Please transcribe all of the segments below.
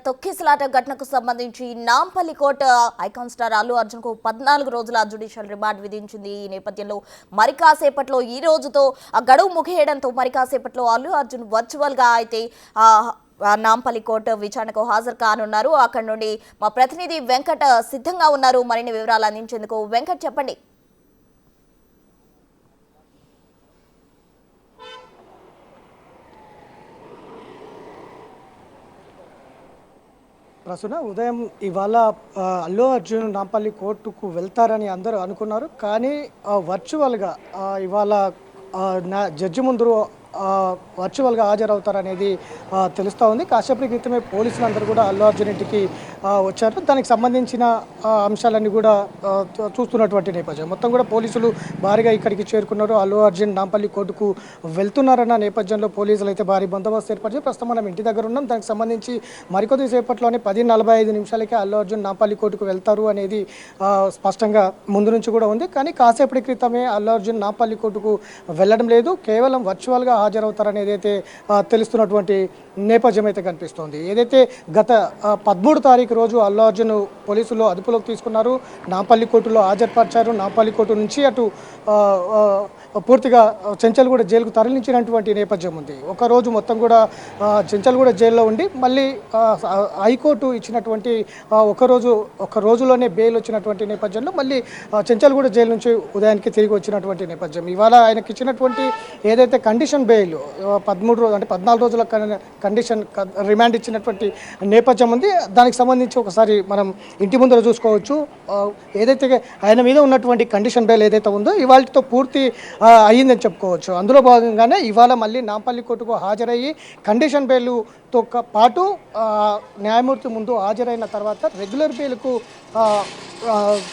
తొక్కిసలాట ఘటనకు సంబంధించి Nampally court icon star Allu Arjun కు 14 రోజుల జ్యుడిషియల్ రిమాండ్ విధించింది. ఈ నేపథ్యంలో మరి కాసేపట్లో ఈ రోజుతో ఆ గడువు ముగియడంతో మరి కాసేపట్లో అల్లు అర్జున్ వర్చువల్ గా అయితే నాంపల్లి కోర్టు విచారణకు హాజరు కానున్నారు. అక్కడ నుండి మా ప్రతినిధి వెంకట్ సిద్ధంగా ఉన్నారు మరిన్ని వివరాలు అందించేందుకు. వెంకట్, చెప్పండి. ప్రస్తుతం ఉదయం ఇవాళ అల్లు అర్జున్ నాంపల్లి కోర్టుకు వెళ్తారని అందరూ అనుకున్నారు. కానీ వర్చువల్గా ఇవాళ జడ్జి ముందు వర్చువల్గా హాజరవుతారనేది తెలుస్తూ ఉంది. కాసేపటి క్రితమే పోలీసులందరూ కూడా అల్లు అర్జున్ ఇంటికి వచ్చారు. దానికి సంబంధించిన అంశాలన్నీ కూడా చూస్తున్నటువంటి నేపథ్యం. మొత్తం కూడా పోలీసులు భారీగా ఇక్కడికి చేరుకున్నారు. అల్లు అర్జున్ నాంపల్లి కోర్టుకు వెళ్తున్నారన్న నేపథ్యంలో పోలీసులు అయితే భారీ బందోబస్తు ఏర్పరిచి ప్రస్తుతం మనం ఇంటి దగ్గర ఉన్నాం. దానికి సంబంధించి మరికొద్ది సేపట్లోనే 10:45 అల్లు అర్జున్ నాంపల్లి కోర్టుకు వెళ్తారు అనేది స్పష్టంగా ముందు నుంచి కూడా ఉంది. కానీ కాసేపటి క్రితమే అల్లు అర్జున్ నాంపల్లి కోర్టుకు వెళ్ళడం లేదు, కేవలం వర్చువల్గా హాజరవుతారని ఏదైతే తెలుస్తున్నటువంటి నేపథ్యం అయితే కనిపిస్తోంది. ఏదైతే గత 13 తారీఖు రోజు అల్లు అర్జున్ పోలీసులు అదుపులోకి తీసుకున్నారు, నాంపల్లి కోర్టులో హాజరుపరిచారు. నాంపల్లి కోర్టు నుంచి అటు పూర్తిగా చెంచల్గూడ జైలుకు తరలించినటువంటి నేపథ్యం ఉంది. ఒకరోజు మొత్తం కూడా చెంచల్గూడ జైల్లో ఉండి మళ్ళీ హైకోర్టు ఇచ్చినటువంటి ఒక రోజులోనే బెయిల్ వచ్చినటువంటి నేపథ్యంలో మళ్ళీ చెంచల్గూడ జైలు నుంచి ఉదయానికి తిరిగి వచ్చినటువంటి నేపథ్యం. ఇవాళ ఆయనకి ఇచ్చినటువంటి ఏదైతే కండిషన్ బెయిల్ 14 రోజుల కండిషన్ రిమాండ్ ఇచ్చినటువంటి నేపథ్యం ఉంది. దానికి సంబంధించి ఒకసారి మనం ఇంటి ముందర చూసుకోవచ్చు. ఏదైతే ఆయన మీద ఉన్నటువంటి కండిషన్ బెయిల్ ఏదైతే ఉందో ఇవాళతో పూర్తి అయ్యిందని చెప్పుకోవచ్చు. అందులో భాగంగానే ఇవాళ మళ్ళీ నాంపల్లి కోర్టుకు హాజరయ్యి కండిషన్ బెయిల్తో పాటు న్యాయమూర్తి ముందు హాజరైన తర్వాత రెగ్యులర్ బెయిల్కు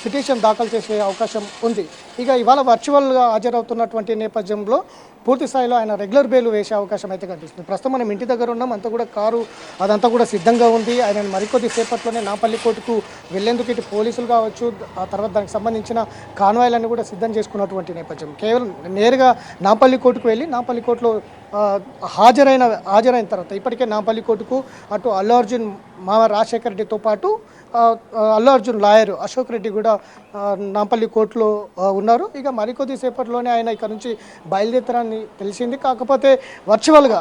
పిటిషన్ దాఖలు చేసే అవకాశం ఉంది. ఇక ఇవాళ వర్చువల్గా హాజరవుతున్నటువంటి నేపథ్యంలో పూర్తి స్థాయిలో ఆయన రెగ్యులర్ బెయిల్ వేసే అవకాశం అయితే కనిపిస్తుంది. ప్రస్తుతం మనం ఇంటి దగ్గర ఉన్నాం, అంతా కూడా కారు అదంతా కూడా సిద్ధంగా ఉంది. ఆయన మరికొద్ది సేపట్లోనే నాంపల్లి కోర్టుకు వెళ్లేందుకు ఇటు పోలీసులు కావచ్చు, ఆ తర్వాత దానికి సంబంధించిన కాన్వాయ్లన్నీ కూడా సిద్ధం చేసుకున్నటువంటి నేపథ్యం. కేవలం నేరుగా నాంపల్లి కోర్టుకు వెళ్ళి నాంపల్లి కోర్టులో హాజరైన తర్వాత ఇప్పటికే నాంపల్లి కోర్టుకు అటు అల్లు అర్జున్ మామ రాజశేఖర్ రెడ్డితో పాటు అల్లు అర్జున్ లాయర్ అశోక్ రెడ్డి కూడా నాంపల్లి కోర్టులో ఉన్నారు. ఇక మరికొద్ది సేపట్లోనే ఆయన ఇక్కడ నుంచి బయలుదేరని తెలిసింది. కాకపోతే వర్చువల్గా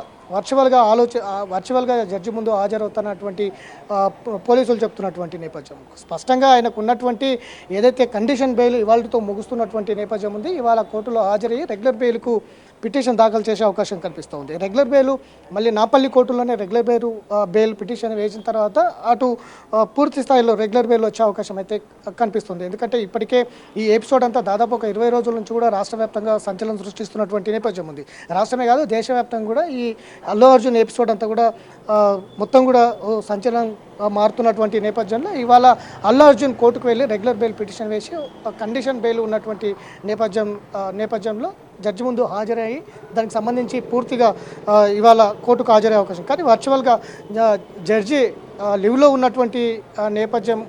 జడ్జి ముందు హాజరవుతున్నటువంటి పోలీసులు చెప్తున్నటువంటి నేపథ్యం. స్పష్టంగా ఆయనకు ఉన్నటువంటి ఏదైతే కండిషన్ బెయిల్ ఇవాళతో ముగుస్తున్నటువంటి నేపథ్యం ఉంది. ఇవాళ కోర్టులో హాజరయ్యి రెగ్యులర్ బెయిల్కు పిటిషన్ దాఖలు చేసే అవకాశం కనిపిస్తుంది. రెగ్యులర్ బెయిల్ మళ్ళీ నాంపల్లి కోర్టులోనే రెగ్యులర్ బెయిల్ పిటిషన్ వేసిన తర్వాత అటు పూర్తి స్థాయిలో రెగ్యులర్ బెయిల్ వచ్చే అవకాశం అయితే కనిపిస్తుంది. ఎందుకంటే ఇప్పటికే ఈ ఎపిసోడ్ అంతా దాదాపు ఒక 20 రోజుల నుంచి కూడా రాష్ట్ర వ్యాప్తంగా సంచలనం సృష్టిస్తున్నటువంటి నేపథ్యం ఉంది. రాష్ట్రమే కాదు దేశవ్యాప్తంగా కూడా ఈ అల్లు అర్జున్ ఎపిసోడ్ అంతా కూడా మొత్తం కూడా సంచలనం మారుతున్నటువంటి నేపథ్యంలో ఇవాళ అల్లు అర్జున్ కోర్టుకు వెళ్ళి రెగ్యులర్ బెయిల్ పిటిషన్ వేసి కండిషన్ బెయిల్ ఉన్నటువంటి నేపథ్యంలో జడ్జి ముందు హాజరయ్యి దానికి సంబంధించి పూర్తిగా ఇవాళ కోర్టుకు హాజరయ్యే అవకాశం. కానీ వర్చువల్గా జడ్జి లివ్లో ఉన్నటువంటి నేపథ్యం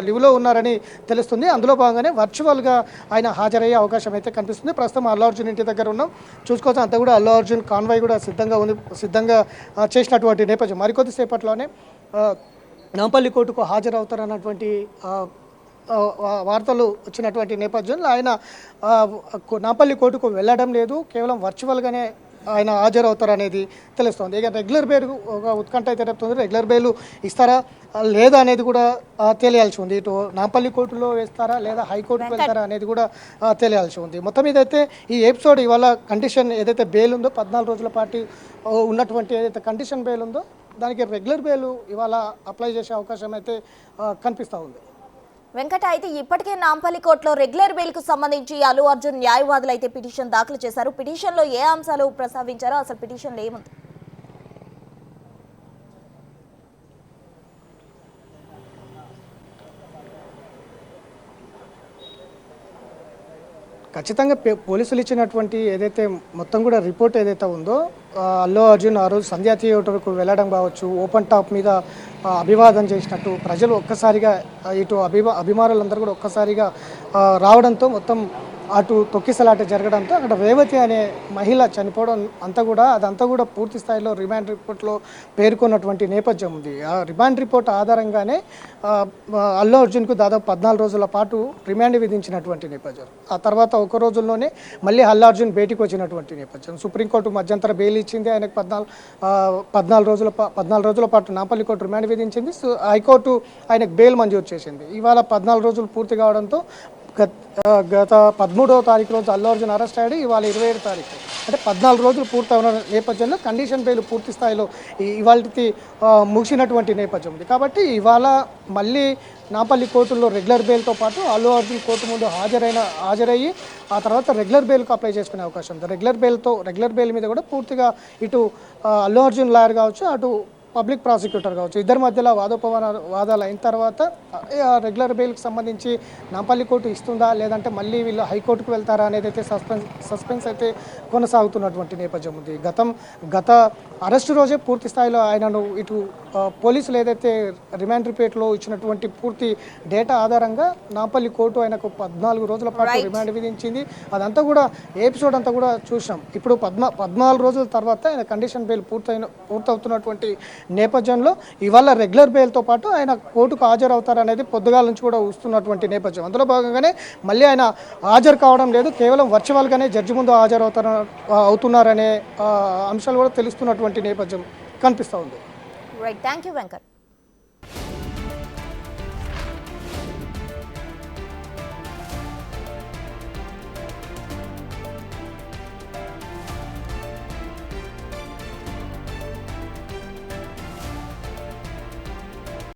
లివ్లో ఉన్నారని తెలుస్తుంది. అందులో భాగంగానే వర్చువల్గా ఆయన హాజరయ్యే అవకాశం అయితే కనిపిస్తుంది. ప్రస్తుతం అల్లు అర్జున్ ఇంటి దగ్గర ఉన్నాం, చూసుకోవచ్చు. అంతా కూడా అల్లు అర్జున్ కాన్వాయ్ కూడా సిద్ధంగా చేసినటువంటి నేపథ్యం. మరికొద్ది సేపట్లోనే నాంపల్లి కోర్టుకు హాజరవుతారన్నటువంటి వార్తలు వచ్చినటువంటి నేపథ్యంలో ఆయన నాంపల్లి కోర్టుకు వెళ్ళడం లేదు, కేవలం వర్చువల్గానే ఆయన హాజరవుతారనేది తెలుస్తుంది. ఇక రెగ్యులర్ బెయిల్ ఒక ఉత్కంఠ అయితే రేపుతుంది. రెగ్యులర్ బెయిల్ ఇస్తారా లేదా అనేది కూడా తెలియాల్సి ఉంది. ఇటు నాంపల్లి కోర్టులో వేస్తారా లేదా హైకోర్టుకు వెళ్తారా అనేది కూడా తెలియాల్సి ఉంది. మొత్తం మీదైతే ఈ ఎపిసోడ్ ఇవాళ కండిషన్ ఏదైతే బెయిల్ ఉందో 14 రోజుల పాటు ఉన్నటువంటి ఏదైతే కండిషన్ బెయిల్ ఉందో దానికి రెగ్యులర్ బెయిల్ ఇవాళ అప్లై చేసే అవకాశం అయితే కనిపిస్తూ ఉంది. వెంకట, అయితే ఇప్పటికే నాంపల్లి కోర్టులో రెగ్యులర్ బెయిల్ కు సంబంధించి అల్లు అర్జున్ న్యాయవాదులు అయితే పిటిషన్ దాఖలు చేశారు. పిటిషన్లో ఏ అంశాలు ప్రస్తావించారో, అసలు పిటిషన్లో ఏముంది? ఖచ్చితంగా పోలీసులు ఇచ్చినటువంటి ఏదైతే మొత్తం కూడా రిపోర్ట్ ఏదైతే ఉందో అల్లు అర్జున్ ఆ రోజు సంధ్యా థియేటర్కు వెళ్ళడం కావచ్చు, ఓపెన్ టాప్ మీద అభివాదం చేసినట్టు ప్రజలు ఒక్కసారిగా ఇటు అభిమానులందరూ కూడా ఒక్కసారిగా రావడంతో మొత్తం అటు తొక్కిసలాట జరగడంతో అక్కడ రేవతి అనే మహిళ చనిపోవడం అదంతా కూడా పూర్తి స్థాయిలో రిమాండ్ రిపోర్ట్లో పేర్కొన్నటువంటి నేపథ్యం ఉంది. ఆ రిమాండ్ రిపోర్ట్ ఆధారంగానే అల్లు అర్జున్కు దాదాపు 14 రోజుల పాటు రిమాండ్ విధించినటువంటి నేపథ్యం. ఆ తర్వాత ఒక రోజుల్లోనే మళ్ళీ అల్లు అర్జున్ బయటికి వచ్చినటువంటి నేపథ్యం. సుప్రీంకోర్టు మధ్యంతర బెయిల్ ఇచ్చింది ఆయనకు 14 రోజుల పాటు నాంపల్లి కోర్టు రిమాండ్ విధించింది. హైకోర్టు ఆయనకు బెయిల్ మంజూరు చేసింది. ఇవాళ 14 రోజులు పూర్తి కావడంతో గత 13వ తారీఖు రోజు అల్లు అర్జున్ అరెస్ట్ అయ్యాడు. ఇవాళ 27 తారీఖు, అంటే 14 రోజులు పూర్తయిన నేపథ్యంలో కండిషన్ బెయిల్ పూర్తి స్థాయిలో ఇవాళకి ముగిసినటువంటి నేపథ్యం ఉంది. కాబట్టి ఇవాళ మళ్ళీ నాంపల్లి కోర్టులో రెగ్యులర్ బెయిల్తో పాటు అల్లు అర్జున్ కోర్టు ముందు హాజరయ్యి ఆ తర్వాత రెగ్యులర్ బెయిల్కు అప్లై చేసుకునే అవకాశం ఉంది. రెగ్యులర్ బెయిల్ మీద కూడా పూర్తిగా ఇటు అల్లు అర్జున్ లాయర్ కావచ్చు, అటు పబ్లిక్ ప్రాసిక్యూటర్ కావచ్చు, ఇద్దరి మధ్యలో వాదాలు అయిన తర్వాత రెగ్యులర్ బెయిల్కి సంబంధించి నాంపల్లి కోర్టు ఇస్తుందా లేదంటే మళ్ళీ వీళ్ళు హైకోర్టుకు వెళ్తారా అనేది అయితే సస్పెన్స్ అయితే కొనసాగుతున్నటువంటి నేపథ్యం ఉంది. గత అరెస్టు రోజే పూర్తి స్థాయిలో ఆయనను ఇటు పోలీసులు ఏదైతే రిమాండ్ రిపోర్ట్లో ఇచ్చినటువంటి పూర్తి డేటా ఆధారంగా నాంపల్లి కోర్టు ఆయనకు 14 రోజుల పాటు రిమాండ్ విధించింది. అదంతా కూడా ఎపిసోడ్ అంతా కూడా చూసాం. ఇప్పుడు 14 రోజుల తర్వాత ఆయన కండిషన్ బెయిల్ పూర్తవుతున్నటువంటి నేపథ్యంలో ఇవాళ రెగ్యులర్ బెయిల్తో పాటు ఆయన కోర్టుకు హాజరవుతారనేది పొద్దుగాల నుంచి కూడా వస్తున్నటువంటి నేపథ్యం. అందులో భాగంగానే మళ్ళీ ఆయన హాజరు కావడం లేదు, కేవలం వర్చువల్గానే జడ్జి ముందు అవుతున్నారనే అంశాలు కూడా తెలుస్తున్నటువంటి నేపథ్యం కనిపిస్తూ ఉంది. Right, thank you Venkat.